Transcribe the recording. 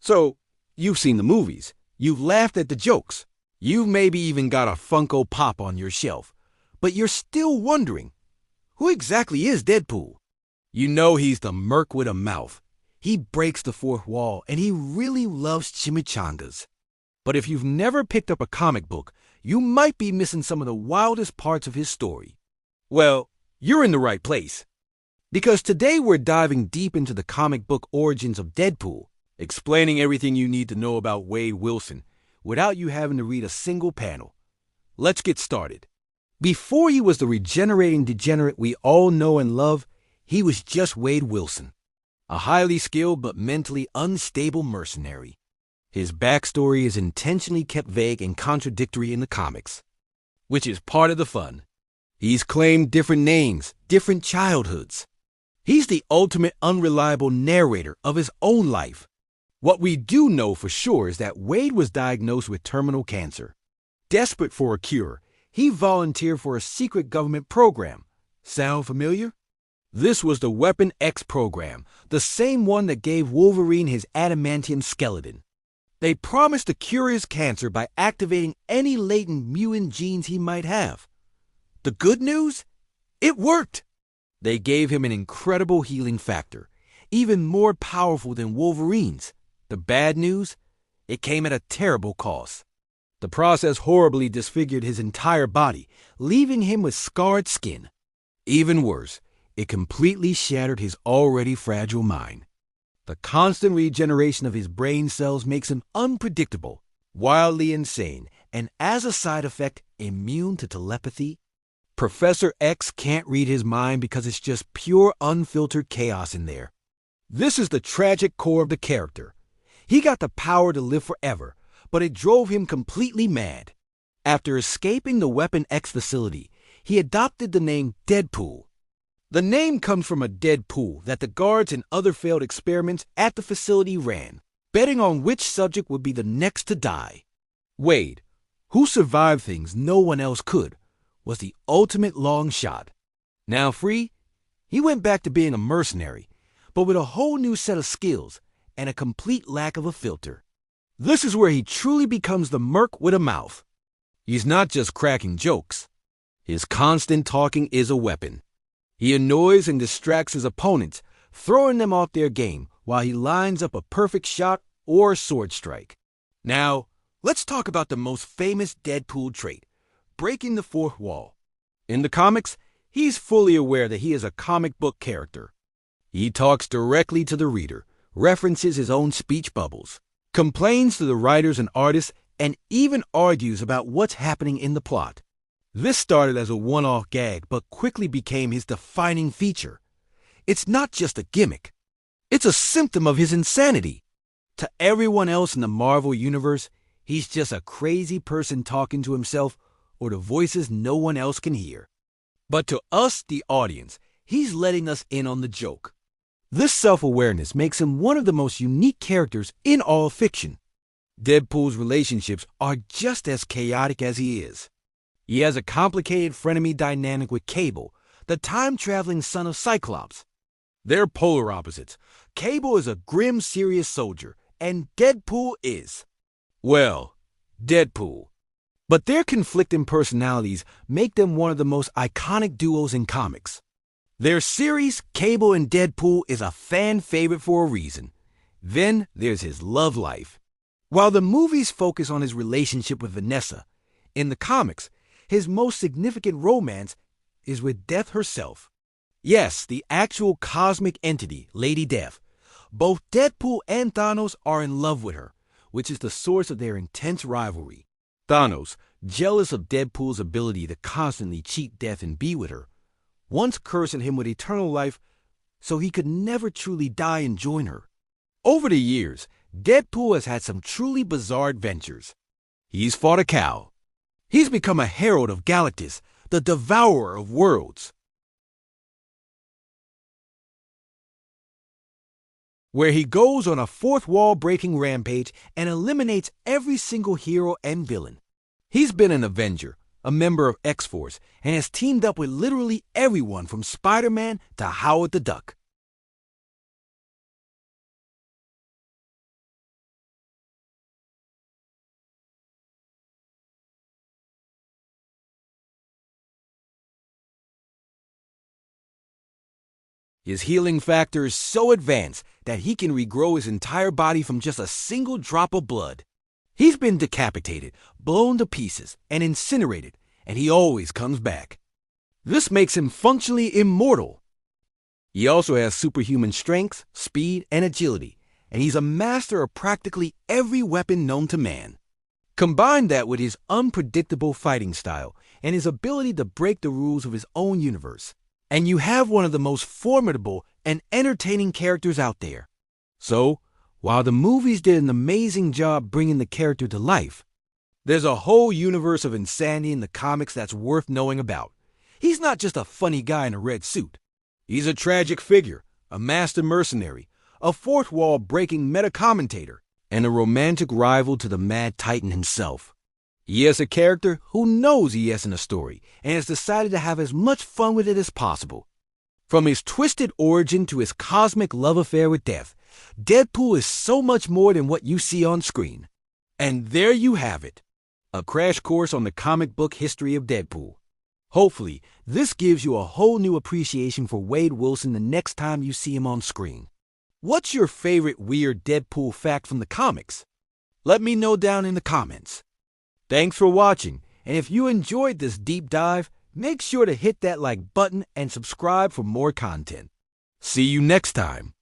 So, you've seen the movies. You've laughed at the jokes. You've maybe even got a Funko Pop on your shelf. But you're still wondering, who exactly is Deadpool? You know he's the merc with a mouth. He breaks the fourth wall, and he really loves chimichangas. But if you've never picked up a comic book, you might be missing some of the wildest parts of his story. Well, you're in the right place. Because today we're diving deep into the comic book origins of Deadpool, explaining everything you need to know about Wade Wilson, without you having to read a single panel. Let's get started. Before he was the regenerating degenerate we all know and love, he was just Wade Wilson, a highly skilled but mentally unstable mercenary. His backstory is intentionally kept vague and contradictory in the comics, which is part of the fun. He's claimed different names, different childhoods. He's the ultimate unreliable narrator of his own life. What we do know for sure is that Wade was diagnosed with terminal cancer. Desperate for a cure, he volunteered for a secret government program. Sound familiar? This was the Weapon X program, the same one that gave Wolverine his adamantium skeleton. They promised to cure his cancer by activating any latent mutant genes he might have. The good news? It worked! They gave him an incredible healing factor, even more powerful than Wolverine's. The bad news? It came at a terrible cost. The process horribly disfigured his entire body, leaving him with scarred skin. Even worse, it completely shattered his already fragile mind. The constant regeneration of his brain cells makes him unpredictable, wildly insane, and as a side effect, immune to telepathy. Professor X can't read his mind because it's just pure unfiltered chaos in there. This is the tragic core of the character. He got the power to live forever, but it drove him completely mad. After escaping the Weapon X facility, he adopted the name Deadpool. The name comes from a dead pool that the guards and other failed experiments at the facility ran, betting on which subject would be the next to die. Wade, who survived things no one else could, was the ultimate long shot. Now free, he went back to being a mercenary, but with a whole new set of skills and a complete lack of a filter. This is where he truly becomes the merc with a mouth. He's not just cracking jokes. His constant talking is a weapon. He annoys and distracts his opponents, throwing them off their game while he lines up a perfect shot or sword strike. Now, let's talk about the most famous Deadpool trait, breaking the fourth wall. In the comics, he's fully aware that he is a comic book character. He talks directly to the reader, references his own speech bubbles, complains to the writers and artists, and even argues about what's happening in the plot. This started as a one-off gag, but quickly became his defining feature. It's not just a gimmick. It's a symptom of his insanity. To everyone else in the Marvel Universe, he's just a crazy person talking to himself or the voices no one else can hear. But to us, the audience, he's letting us in on the joke. This self-awareness makes him one of the most unique characters in all fiction. Deadpool's relationships are just as chaotic as he is. He has a complicated frenemy dynamic with Cable, the time-traveling son of Cyclops. They're polar opposites. Cable is a grim, serious soldier, and Deadpool is, well, Deadpool. But their conflicting personalities make them one of the most iconic duos in comics. Their series, Cable and Deadpool, is a fan favorite for a reason. Then there's his love life. While the movies focus on his relationship with Vanessa, in the comics, his most significant romance is with Death herself. Yes, the actual cosmic entity, Lady Death. Both Deadpool and Thanos are in love with her, which is the source of their intense rivalry. Thanos, jealous of Deadpool's ability to constantly cheat Death and be with her, once cursing him with eternal life so he could never truly die and join her. Over the years, Deadpool has had some truly bizarre adventures. He's fought a cow. He's become a herald of Galactus, the devourer of worlds, where he goes on a fourth wall breaking rampage and eliminates every single hero and villain. He's been an Avenger, a member of X-Force, and has teamed up with literally everyone from Spider-Man to Howard the Duck. His healing factor is so advanced that he can regrow his entire body from just a single drop of blood. He's been decapitated, blown to pieces, and incinerated, and he always comes back. This makes him functionally immortal. He also has superhuman strength, speed, and agility, and he's a master of practically every weapon known to man. Combine that with his unpredictable fighting style and his ability to break the rules of his own universe, and you have one of the most formidable and entertaining characters out there. So, while the movies did an amazing job bringing the character to life, there's a whole universe of insanity in the comics that's worth knowing about. He's not just a funny guy in a red suit. He's a tragic figure, a master mercenary, a fourth wall breaking meta-commentator, and a romantic rival to the Mad Titan himself. He is a character who knows he isn't a story and has decided to have as much fun with it as possible. From his twisted origin to his cosmic love affair with death, Deadpool is so much more than what you see on screen. And there you have it, a crash course on the comic book history of Deadpool. Hopefully, this gives you a whole new appreciation for Wade Wilson the next time you see him on screen. What's your favorite weird Deadpool fact from the comics? Let me know down in the comments. Thanks for watching, and if you enjoyed this deep dive, make sure to hit that like button and subscribe for more content. See you next time.